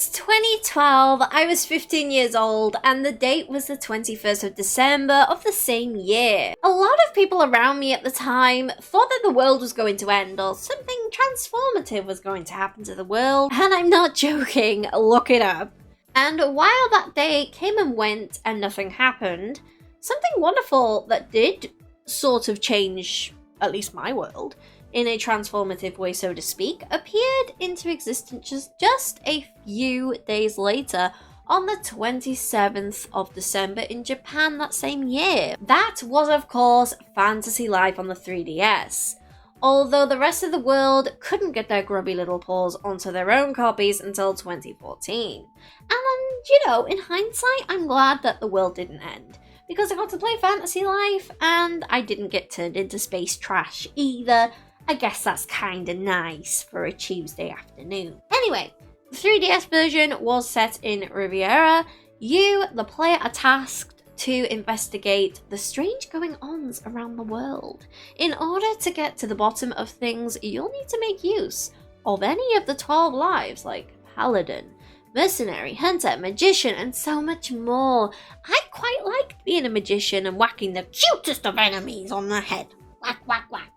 It's 2012, I was 15 years old, and the date was the 21st of December of the same year. A lot of people around me at the time thought that the world was going to end or something transformative was going to happen to the world, and I'm not joking, look it up. And while that day came and went and nothing happened, something wonderful that did sort of change, at least my world, in a transformative way, so to speak, appeared into existence just a few days later on the 27th of December in Japan that same year. That was, of course, Fantasy Life on the 3DS. Although the rest of the world couldn't get their grubby little paws onto their own copies until 2014. And, you know, in hindsight, I'm glad that the world didn't end, because I got to play Fantasy Life and I didn't get turned into space trash either. I guess that's kinda nice for a Tuesday afternoon. Anyway, the 3DS version was set in Riviera. You, the player, are tasked to investigate the strange going-ons around the world. In order to get to the bottom of things, you'll need to make use of any of the 12 lives, like Paladin, Mercenary, Hunter, Magician, and so much more. I quite liked being a magician and whacking the cutest of enemies on the head. Whack, whack, whack.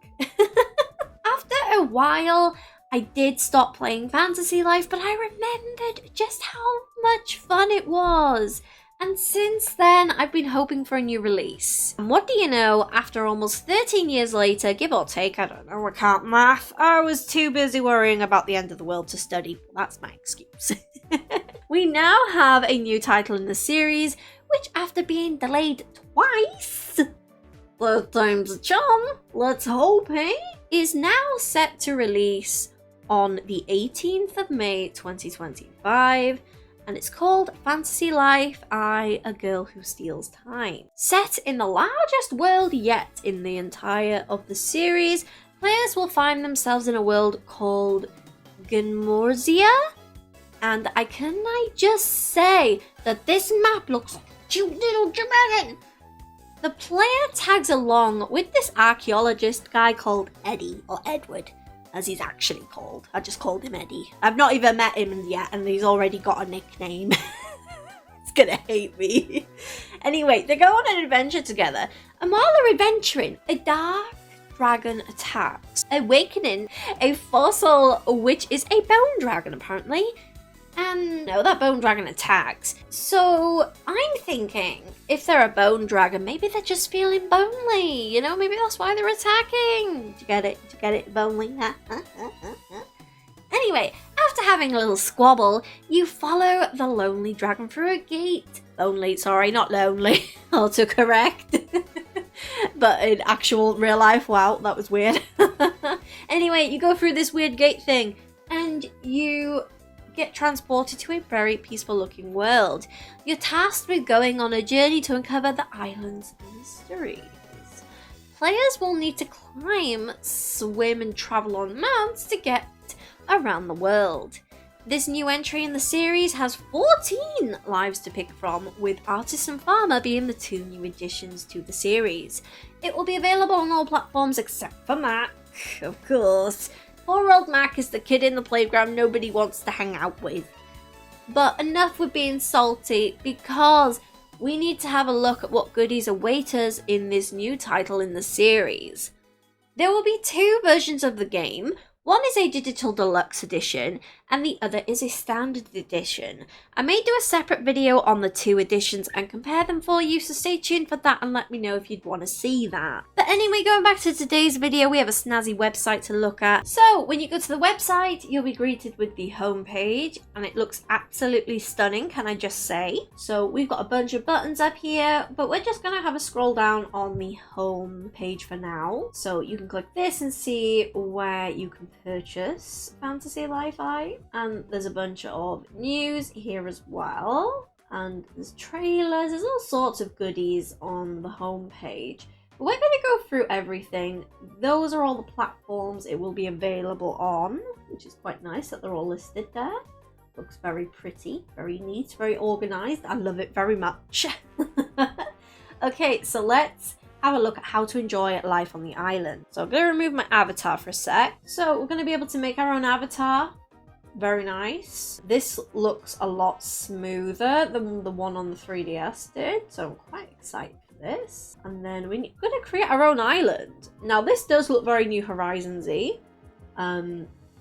After a while, I did stop playing Fantasy Life, but I remembered just how much fun it was. And since then, I've been hoping for a new release. And what do you know, after almost 13 years later, give or take, I don't know, I can't math, I was too busy worrying about the end of the world to study. That's my excuse. We now have a new title in the series, which after being delayed twice, third time's a charm, let's hope, eh? Is now set to release on the 18th of May 2025, and it's called Fantasy Life I, A Girl Who Steals Time. Set in the largest world yet in the entire of the series, players will find themselves in a world called Gunmorzia, and can I just say that this map looks like a cute little dragon. The player tags along with this archaeologist guy called Eddie, or Edward, as he's actually called. I just called him Eddie. I've not even met him yet, and he's already got a nickname. He's gonna hate me. Anyway, they go on an adventure together, and while they're adventuring, a dark dragon attacks, awakening a fossil, which is a bone dragon, apparently. And no, that bone dragon attacks. So I'm thinking, if they're a bone dragon, maybe they're just feeling bonely. You know, maybe that's why they're attacking. Do you get it? Do you get it? Bonely? Anyway, after having a little squabble, you follow the lonely dragon through a gate. Lonely, sorry, not lonely. Autocorrect. But in actual real life, wow, that was weird. Anyway, you go through this weird gate thing, and you get transported to a very peaceful looking world. You're tasked with going on a journey to uncover the island's mysteries. Players will need to climb, swim, and travel on mounts to get around the world. This new entry in the series has 14 lives to pick from, with Artisan Farmer being the 2 new additions to the series. It will be available on all platforms except for Mac, of course. Poor old Mac is the kid in the playground nobody wants to hang out with. But enough with being salty, because we need to have a look at what goodies await us in this new title in the series. There will be 2 versions of the game. One is a digital deluxe edition, and the other is a standard edition. I may do a separate video on the 2 editions and compare them for you, so stay tuned for that and let me know if you'd want to see that. But anyway, going back to today's video, we have a snazzy website to look at. So when you go to the website, you'll be greeted with the home page, and it looks absolutely stunning, can I just say. So we've got a bunch of buttons up here, but we're just going to have a scroll down on the home page for now. So you can click this and see where you can purchase Fantasy Life I. And there's a bunch of news here as well, and there's trailers, there's all sorts of goodies on the home page. But we're going to go through everything. Those are all the platforms it will be available on, which is quite nice that they're all listed there. Looks very pretty, very neat, very organized. I love it very much. Okay, so let's have a look at how to enjoy life on the island. So I'm going to remove my avatar for a sec. So we're going to be able to make our own avatar. very nice. This looks a lot smoother than the one on the 3DS did, so I'm quite excited for this. And then we're gonna create our own island. Now this does look very New Horizons-y,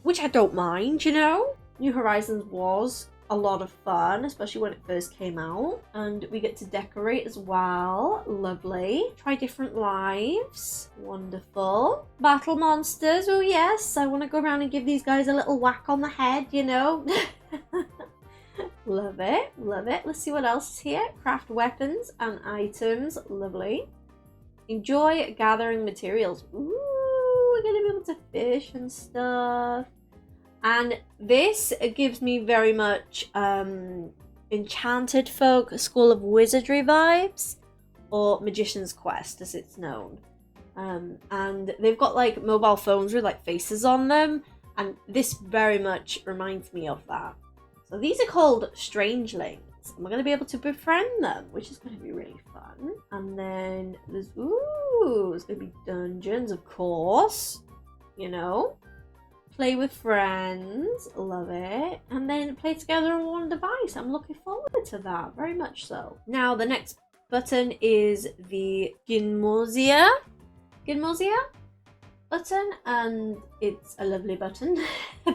which I don't mind, you know? New Horizons was a lot of fun, especially when it first came out. And we get to decorate as well. Lovely. Try different lives. Wonderful. Battle monsters. Oh yes, I want to go around and give these guys a little whack on the head, you know. Love it. Love it. Let's see what else is here. Craft weapons and items. Lovely. Enjoy gathering materials. Ooh, we're gonna be able to fish and stuff. And this gives me very much Enchanted Folk, School of Wizardry vibes, or Magician's Quest as it's known. And they've got like mobile phones with like faces on them, and this very much reminds me of that. So these are called Strangelings, and we're going to be able to befriend them, which is going to be really fun. And then there's going to be dungeons, of course, you know. Play with friends, love it. And then play together on one device. I'm looking forward to that, very much so. Now the next button is the Gynmosia button, and it's a lovely button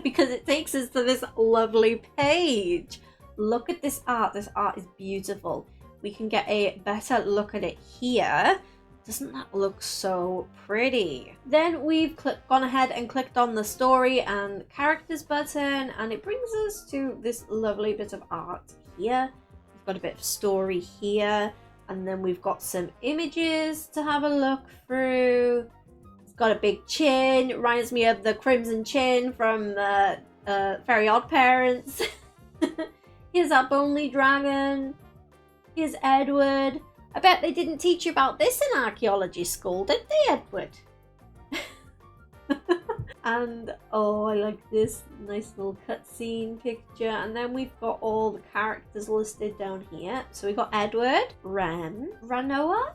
because it takes us to this lovely page. Look at this art. This art is beautiful. We can get a better look at it here. Doesn't that look so pretty? Then we've gone ahead and clicked on the story and characters button, and it brings us to this lovely bit of art here. We've got a bit of story here, and then we've got some images to have a look through. It's got a big chin. It reminds me of the Crimson Chin from Very Odd Parents. Here's our Bonely Dragon. Here's Edward. I bet they didn't teach you about this in archaeology school, did they, Edward? And oh, I like this nice little cutscene picture. And then we've got all the characters listed down here. So we've got Edward, Ranoa,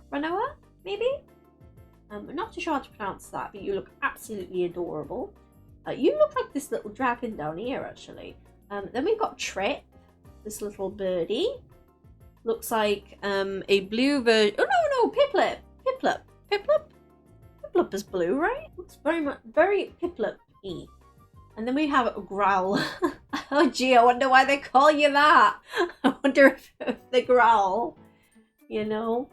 maybe? I'm not too sure how to pronounce that, but you look absolutely adorable. You look like this little dragon down here, actually. Then we've got Trip, this little birdie. Looks like a blue version. Oh no, Piplup. Piplup is blue, right? Looks very Piplup-y. And then we have a Growl. Oh gee, I wonder why they call you that. I wonder if they growl, you know.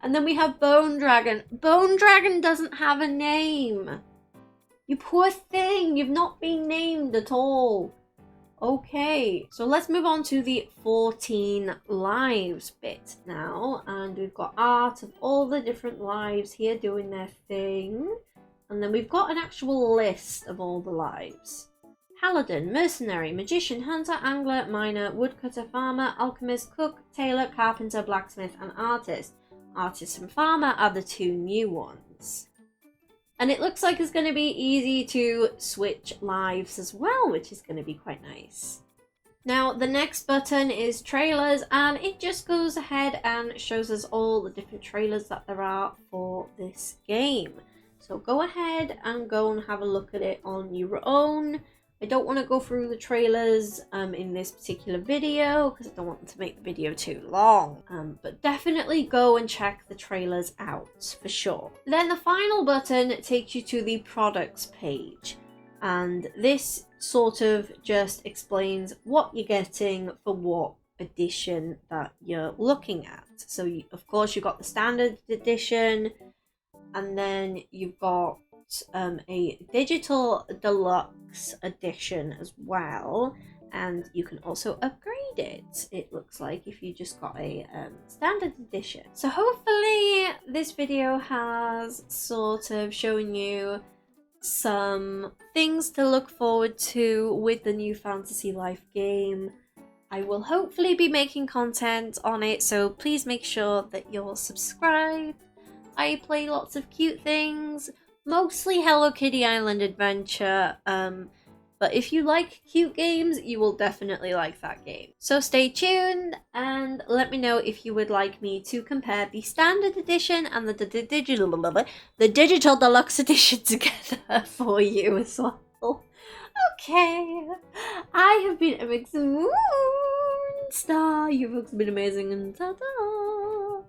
And then we have Bone Dragon. Bone Dragon doesn't have a name. You poor thing, you've not been named at all. Okay, so let's move on to the 14 lives bit now, and we've got art of all the different lives here doing their thing, and then we've got an actual list of all the lives. Paladin, Mercenary, Magician, Hunter, Angler, Miner, Woodcutter, Farmer, Alchemist, Cook, Tailor, Carpenter, Blacksmith, and Artist. Artist and Farmer are the two new ones. And it looks like it's going to be easy to switch lives as well, which is going to be quite nice. Now, the next button is trailers, and it just goes ahead and shows us all the different trailers that there are for this game. So go ahead and go and have a look at it on your own. I don't want to go through the trailers in this particular video because I don't want to make the video too long. But definitely go and check the trailers out for sure. Then the final button takes you to the products page. And this sort of just explains what you're getting for what edition that you're looking at. So of course you've got the standard edition, and then you've got a digital deluxe edition as well, and you can also upgrade it, it looks like, if you just got a standard edition. So hopefully this video has sort of shown you some things to look forward to with the new Fantasy Life game. I will hopefully be making content on it, so please make sure that you're subscribed. I play lots of cute things, mostly Hello Kitty Island Adventure, but if you like cute games, you will definitely like that game. So stay tuned and let me know if you would like me to compare the standard edition and the digital deluxe edition together for you as well. Okay. I have been MX Moonstar. You folks have been amazing and ta-da.